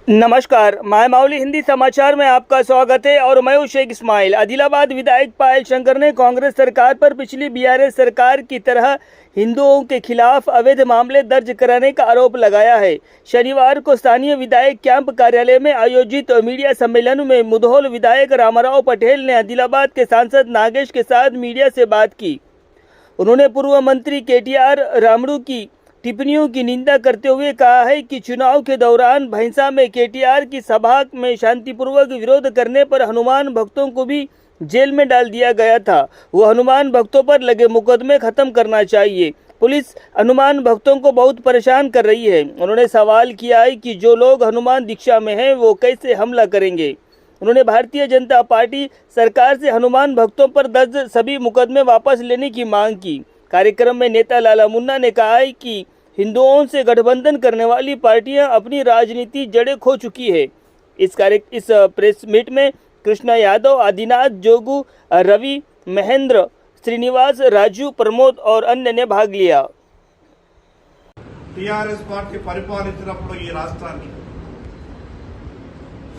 नमस्कार, मायमावली हिंदी समाचार में आपका स्वागत है और मैं हूं शेख इस्माइल। आदिलाबाद विधायक पायल शंकर ने कांग्रेस सरकार पर पिछली बीआरएस सरकार की तरह हिंदुओं के खिलाफ अवैध मामले दर्ज कराने का आरोप लगाया है। शनिवार को स्थानीय विधायक कैंप कार्यालय में आयोजित मीडिया सम्मेलन में मुधोल विधायक रामाराव पटेल ने आदिलाबाद के सांसद नागेश के साथ मीडिया से बात की। उन्होंने पूर्व मंत्री केटीआर रामड़ू की टिप्पणियों की निंदा करते हुए कहा है कि चुनाव के दौरान भैंसा में केटीआर की सभा में शांतिपूर्वक विरोध करने पर हनुमान भक्तों को भी जेल में डाल दिया गया था। वो हनुमान भक्तों पर लगे मुकदमे खत्म करना चाहिए। पुलिस हनुमान भक्तों को बहुत परेशान कर रही है। उन्होंने सवाल किया है कि जो लोग हनुमान दीक्षा में हैं वो कैसे हमला करेंगे। उन्होंने भारतीय जनता पार्टी सरकार से हनुमान भक्तों पर दर्ज सभी मुकदमे वापस लेने की मांग की। कार्यक्रम में नेता लाला मुन्ना ने कहा है कि हिंदुओं से गठबंधन करने वाली पार्टियां अपनी राजनीति जड़ें खो चुकी है। इस प्रेस मीट में कृष्णा यादव, आदिनाथ, जोगू, रवि, महेंद्र, श्रीनिवास, राजू, प्रमोद और अन्य ने भाग लिया। टीआरएस पार्टी परिपालिंచినప్పుడు ఈ రాష్ట్రాన్ని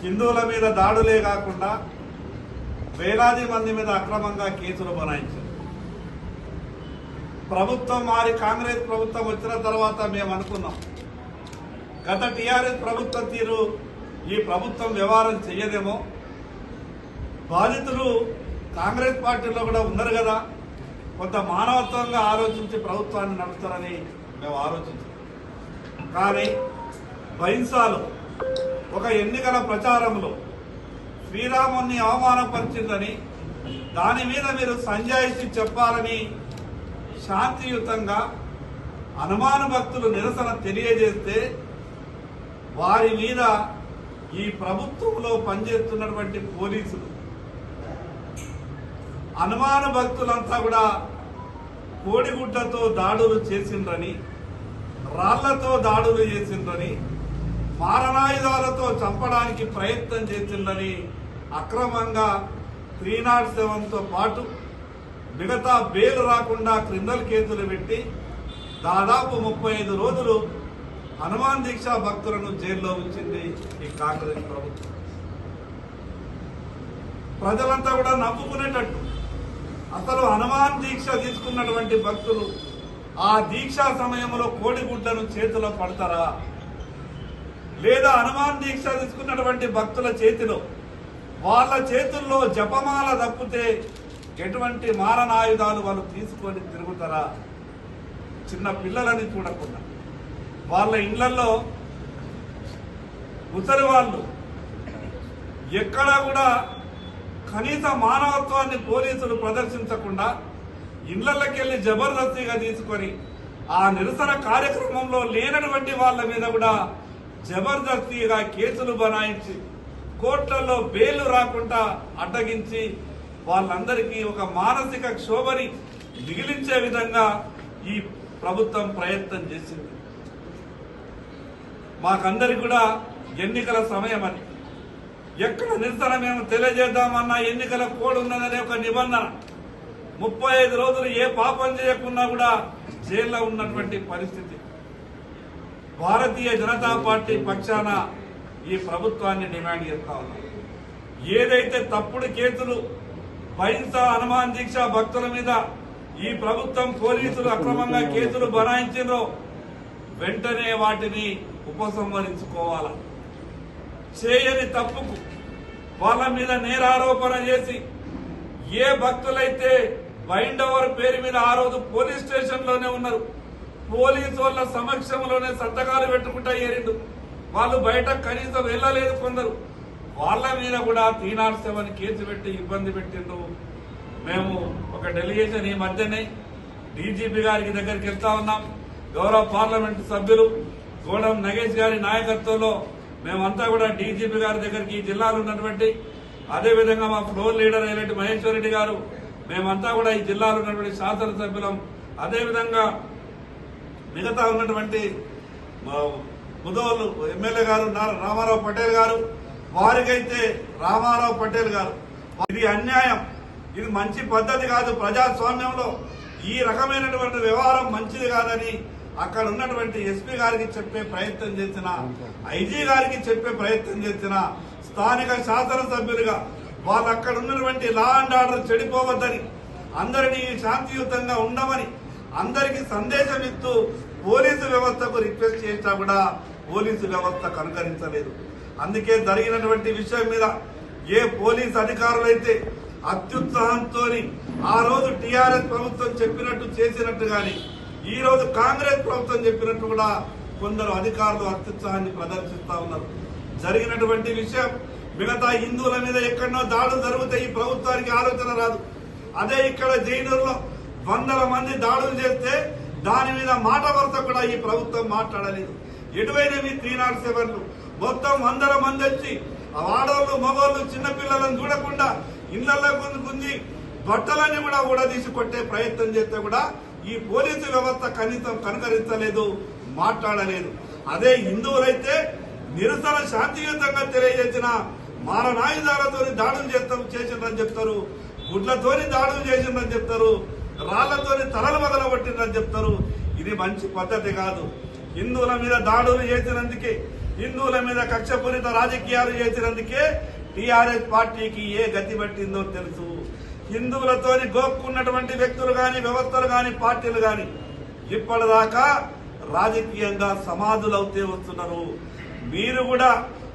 హిందువుల మీద దాడులే కాకుండా వేలాది మంది మీద అక్రమంగా కేసులు బనాయించారు। ప్రభుత్వం మారి కాంగ్రెస్ ప్రభుత్వం వచ్చిన తర్వాత మేము అనుకున్నాం గత టీఆర్ఎస్ ప్రభుత్వం తీరు ఈ ప్రభుత్వం వ్యవహారం చేయదేమో, బాధితులు కాంగ్రెస్ పార్టీలో కూడా ఉన్నారు కదా, కొంత మానవత్వంగా ఆలోచించి ప్రభుత్వాన్ని నడుపుతారని మేము ఆలోచించాం। కానీ బైన్సాలు ఒక ఎన్నికల ప్రచారంలో శ్రీరాముని అవమానపరిచిందని దాని మీద మీరు సంజాయిషి చెప్పాలని శాంతియుతంగా హనుమాన్ భక్తులు నిరసన తెలియజేస్తే వారి మీద ఈ ప్రభుత్వంలో పనిచేస్తున్నటువంటి పోలీసులు హనుమాన్ భక్తులంతా కూడా కోడిగుడ్డతో దాడులు చేసిండ్రని, రాళ్లతో దాడులు చేసిండ్రని, మారణాయుధాలతో చంపడానికి ప్రయత్నం చేసిండ్రని అక్రమంగా 307తో పాటు మిగతా బెయిల్ రాకుండా క్రిమినల్ కేసులు పెట్టి దాదాపు 35 రోజులు హనుమాన్ దీక్షా భక్తులను జైల్లో ఉంచింది ఈ కాంగ్రెస్ ప్రభుత్వం। ప్రజలంతా కూడా నమ్ముకునేటట్టు అసలు హనుమాన్ దీక్ష తీసుకున్నటువంటి భక్తులు ఆ దీక్షా సమయంలో కోడిగుడ్డను చేతిలో పడతారా, లేదా హనుమాన్ దీక్ష తీసుకున్నటువంటి భక్తుల చేతిలో వాళ్ళ చేతుల్లో జపమాల తప్పితే ఎటువంటి మారణాయుధాలు వాళ్ళు తీసుకొని తిరుగుతారా? చిన్న పిల్లలని చూడకుండా వాళ్ళ ఇళ్లలో ముసలి వాళ్ళు ఎక్కడా కూడా కనీస మానవత్వాన్ని పోలీసులు ప్రదర్శించకుండా ఇళ్లకి వెళ్లి జబర్దస్తిగా తీసుకొని ఆ నిరసన కార్యక్రమంలో లేనటువంటి వాళ్ళ మీద కూడా జబర్దస్తిగా కేసులు బనాయించి కోర్టులలో బెయిల్ రాకుండా అడ్డగించి వాళ్ళందరికీ ఒక మానసిక క్షోభని మిగిలించే విధంగా ఈ ప్రభుత్వం ప్రయత్నం చేసింది। మాకందరికి కూడా ఎన్నికల సమయం అని ఎక్కడ నిరసన మేము తెలియజేద్దామన్నా ఎన్నికల కోడ్ ఉన్నదనే ఒక నిబంధన, 35 రోజులు ఏ పాపం చేయకున్నా కూడా జైల్లో ఉన్నటువంటి పరిస్థితి। భారతీయ జనతా పార్టీ పక్షాన ఈ ప్రభుత్వాన్ని డిమాండ్ చేస్తా ఉన్నాం। ఏదైతే తప్పుడు కేసులు బైన్సా హనుమాన్ దీక్ష భక్తుల మీద ఈ ప్రభుత్వం పోలీసులు అక్రమంగా కేసులు బనాయించారో వెంటనే వాటిని ఉపసంహరించుకోవాలా। చేయని తప్పుకు వాళ్ళ మీద నేరారోపణ చేసి ఏ భక్తులైతే బైండ్ ఓవర్ పేరు మీద ఆ రోజు పోలీస్ స్టేషన్ లోనే ఉన్నారు, పోలీసు వాళ్ళ సమక్షంలోనే సంతకాలు పెట్టుకుంటా ఏరిండు, వాళ్ళు బయట కనీసం వెళ్ళలేదు కొందరు, వాళ్ళ మీద కూడా 307 కేసు పెట్టి ఇబ్బంది పెట్టిండ్రు। మేము ఒక డెలిగేషన్ ఈ మధ్యనే డీజీపీ గారికి దగ్గరికి వెళ్తా ఉన్నాం। గౌరవ పార్లమెంటు సభ్యులు గోడం నగేష్ గారి నాయకత్వంలో మేమంతా కూడా డీజీపీ గారి దగ్గరికి ఈ జిల్లాలో ఉన్నటువంటి, అదేవిధంగా మా ఫ్లోర్ లీడర్ అయినటువంటి మహేశ్వర్ రెడ్డి గారు, మేమంతా కూడా ఈ జిల్లాలో ఉన్నటువంటి శాసనసభ్యులం, అదేవిధంగా మిగతా ఉన్నటువంటి ముదోలు ఎమ్మెల్యే గారు రామారావు పటేల్ గారు, వారికైతే రామారావు పటేల్ గారు, ఇది అన్యాయం, ఇది మంచి పద్ధతి కాదు, ప్రజాస్వామ్యంలో ఈ రకమైనటువంటి వ్యవహారం మంచిది కాదని అక్కడ ఉన్నటువంటి ఎస్పీ గారికి చెప్పే ప్రయత్నం చేసిన, ఐజీ గారికి చెప్పే ప్రయత్నం చేసిన, స్థానిక శాసనసభ్యులుగా వాళ్ళు అక్కడ ఉన్నటువంటి లా అండ్ ఆర్డర్ చెడిపోవద్దని, అందరినీ శాంతియుతంగా ఉండమని అందరికీ సందేశం ఇస్తూ పోలీసు వ్యవస్థకు రిక్వెస్ట్ చేసినా కూడా పోలీసు వ్యవస్థ కనుకరించలేదు. అందుకే జరిగినటువంటి విషయం మీద ఏ పోలీసు అధికారులైతే అత్యుత్సాహంతో ఆ రోజు టీఆర్ఎస్ ప్రభుత్వం చెప్పినట్టు చేసినట్టు గాని ఈ రోజు కాంగ్రెస్ ప్రభుత్వం చెప్పినట్టు కూడా కొందరు అధికారులు అత్యుత్సాహాన్ని ప్రదర్శిస్తా ఉన్నారు. జరిగినటువంటి విషయం మిగతా హిందువుల మీద ఎక్కడనో దాడులు జరిగితే ఈ ప్రభుత్వానికి ఆలోచన రాదు. అదే ఇక్కడ జైనూరులో వందల మంది దాడులు చేస్తే దాని మీద మాట వరుస కూడా ఈ ప్రభుత్వం మాట్లాడలేదు. ఎటువైనవి 307లు మొత్తం వందల మంది వచ్చి ఆడవాళ్ళు మగవాళ్ళు చిన్నపిల్లలను చూడకుండా ఇళ్లలో గుంజి బట్టలన్నీ కూడా ఊడదీసి కొట్టే ప్రయత్నం చేస్తే కూడా ఈ పోలీసు వ్యవస్థ కనీసం కనుకరించలేదు, మాట్లాడలేదు. అదే హిందువులైతే నిరసన శాంతియుతంగా తెలియజేసిన మారణాయుధాలతో దాడులు చేసిందని చెప్తారు, గుడ్లతోని దాడులు చేసిందని చెప్తారు, రాళ్లతోని తలలు మొదలుపట్టిందని చెప్తారు. ఇది మంచి పద్ధతి కాదు. హిందువుల మీద దాడులు చేసినందుకే, హిందువుల మీద కక్షపూరిత రాజకీయాలు చేసినందుకే టీఆర్ఎస్ పార్టీకి ఏ గతి పట్టిందో తెలుసు. హిందువులతోని గోక్కున్నటువంటి వ్యక్తులు గాని, వ్యవస్థలు గాని, పార్టీలు గాని ఇప్పటిదాకా రాజకీయంగా సమాధులవుతే వస్తున్నారు. మీరు కూడా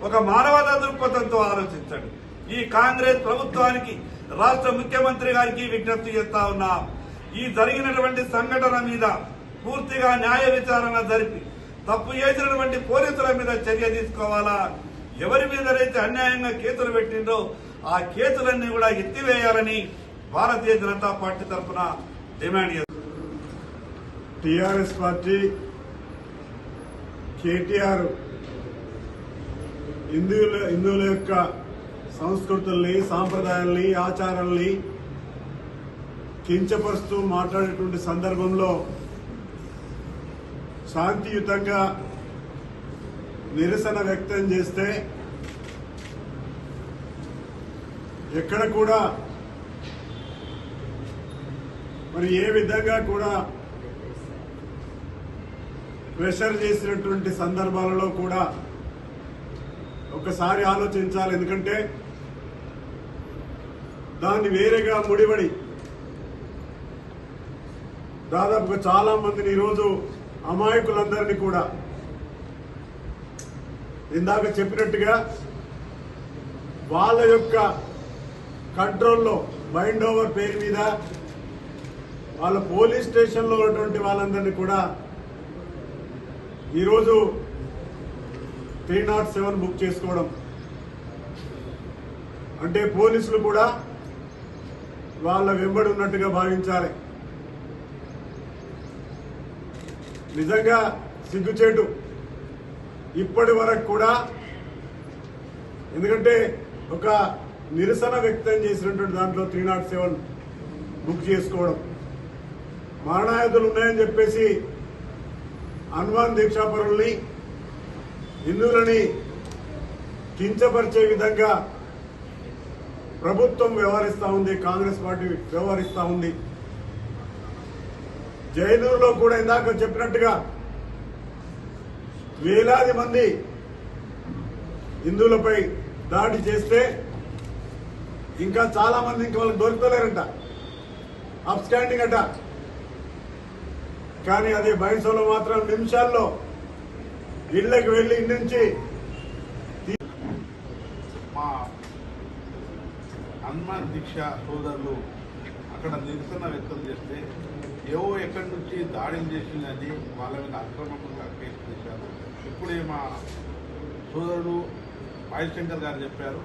ఒక మానవతా దృక్పథంతో ఆలోచించండి. ఈ కాంగ్రెస్ ప్రభుత్వానికి, రాష్ట్ర ముఖ్యమంత్రి గారికి విజ్ఞప్తి చేస్తా ఉన్నాం. ఈ జరిగినటువంటి సంఘటన మీద పూర్తిగా న్యాయ విచారణ జరిపి తప్పు చేసినటువంటి పోలీసుల మీద చర్య తీసుకోవాలా. ఎవరి మీదైతే అన్యాయంగా కేసులు పెట్టిందో ఆ కేసులన్నీ కూడా ఎత్తివేయాలని భారతీయ జనతా పార్టీ తరఫున డిమాండ్ చేస్తారు. టీఆర్ఎస్ పార్టీ కేటీఆర్ హిందువుల యొక్క సంస్కృతుల్ని, సాంప్రదాయాల్ని, ఆచారాల్ని కించపరుస్తూ మాట్లాడేటువంటి సందర్భంలో శాంతియుతంగా నిరసన వ్యక్తం చేస్తే ఎక్కడ కూడా మరి ఏ విధంగా కూడా ప్రెషర్ చేసినటువంటి సందర్భాలలో కూడా ఒకసారి ఆలోచించాలి. ఎందుకంటే దాన్ని వేరేగా ముడిపడి దాదాపుగా చాలా మందిని ఈరోజు అమాయకులందరినీ కూడా ఇందాక చెప్పినట్టుగా వాళ్ళ యొక్క కంట్రోల్లో బైండ్ ఓవర్ పేరు మీద వాళ్ళ పోలీస్ స్టేషన్లో ఉన్నటువంటి వాళ్ళందరినీ కూడా ఈరోజు 307 బుక్ చేసుకోవడం అంటే పోలీసులు కూడా వాళ్ళ వెంబడి ఉన్నట్టుగా భావించాలి. నిజంగా సిగ్గుచేటు. ఇప్పటి వరకు కూడా, ఎందుకంటే ఒక నిరసన వ్యక్తం చేసినటువంటి దాంట్లో 307 బుక్ చేసుకోవడం, మరణాయుధాలు ఉన్నాయని చెప్పేసి హనుమాన్ దీక్షాపరుల్ని, హిందువులని కించపరిచే విధంగా ప్రభుత్వం వ్యవహరిస్తా ఉంది, కాంగ్రెస్ పార్టీ వ్యవహరిస్తా ఉంది. జైనూరులో కూడా ఇందాక చెప్పినట్టుగా వేలాది మంది హిందువులపై దాడి చేస్తే ఇంకా చాలా మంది ఇంకా వాళ్ళకి దొరుకుతలేరంట, అప్స్టాండింగ్ అట. కానీ అదే బైన్సోలో మాత్రం నిమిషాల్లో ఇళ్లకు వెళ్లి ఇంటి నుంచి మా హనుమాన్ దీక్ష సోదరులు అక్కడ నిరసన వ్యక్తం చేస్తే ఏవో ఎక్కడి నుంచి దాడులు చేసిందని వాళ్ళ మీద అక్రమంగా కేసు చేశారు. ఇప్పుడే మా సోదరుడు శంకర్ గారు చెప్పారు,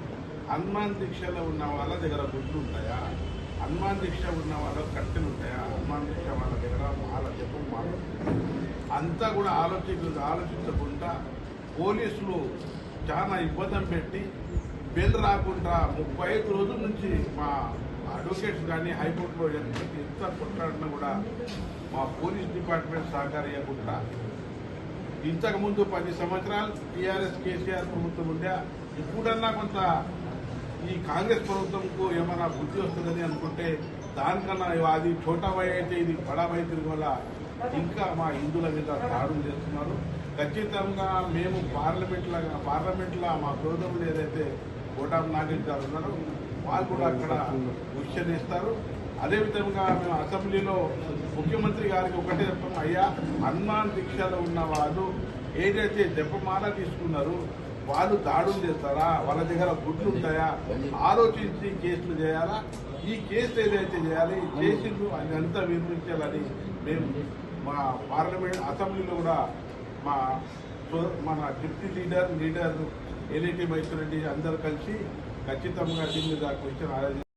హనుమాన్ దీక్షలో ఉన్న వాళ్ళ దగ్గర గుడ్లు ఉంటాయా, హనుమాన్ దీక్ష ఉన్న వాళ్ళకి కట్టెలు ఉంటాయా, హనుమాన్ దీక్ష వాళ్ళ దగ్గర వాళ్ళ చెప్పు అంతా కూడా ఆలోచించకుండా పోలీసులు చాలా ఇబ్బంది పెట్టి బెయిల్ రాకుండా 35 రోజుల నుంచి మా అడ్వకేట్స్ కానీ హైకోర్టులో ఎంత కొట్లాడినా కూడా మా పోలీస్ డిపార్ట్మెంట్ సహకరించకుండా ఇంతకుముందు 10 సంవత్సరాలు టీఆర్ఎస్ కేసీఆర్ ప్రభుత్వం ఉండే, ఇప్పుడన్నా కొంత ఈ కాంగ్రెస్ ప్రభుత్వంకు ఏమైనా బుద్ధి వస్తుందని అనుకుంటే దానికన్నా అది ఛోటా భాయ్ అయితే ఇది బడా భాయ్ తిరిగి వల్ల ఇంకా మా హిందువుల మీద దాడులు చేస్తున్నారు. ఖచ్చితంగా మేము పార్లమెంట్లో మా సోదరులు ఏదైతే కోటాం నాగేష్ గారు ఉన్నారో వాళ్ళు కూడా అక్కడ క్వశ్చన్ ఇస్తారు. అదేవిధంగా మేము అసెంబ్లీలో ముఖ్యమంత్రి గారికి ఒకటే చెప్తాం, అయ్యా హనుమాన్ దీక్షలో ఉన్న వాళ్ళు ఏదైతే జపమాల తీసుకున్నారు వాళ్ళు దాడులు చేస్తారా, వాళ్ళ దగ్గర గుడ్లు ఉంటాయా, ఆలోచించి కేసులు చేయాలా, ఈ కేసు ఏదైతే చేయాలి చేసిండు అది అంతా వివరించాలని మేము మా పార్లమెంట్ అసెంబ్లీలో కూడా మన డిప్యూటీ లీడర్ ఎల్ఈటి మైత్రెడ్డి అందరూ కలిసి ఖచ్చితంగా దీని మీద క్వశ్చన్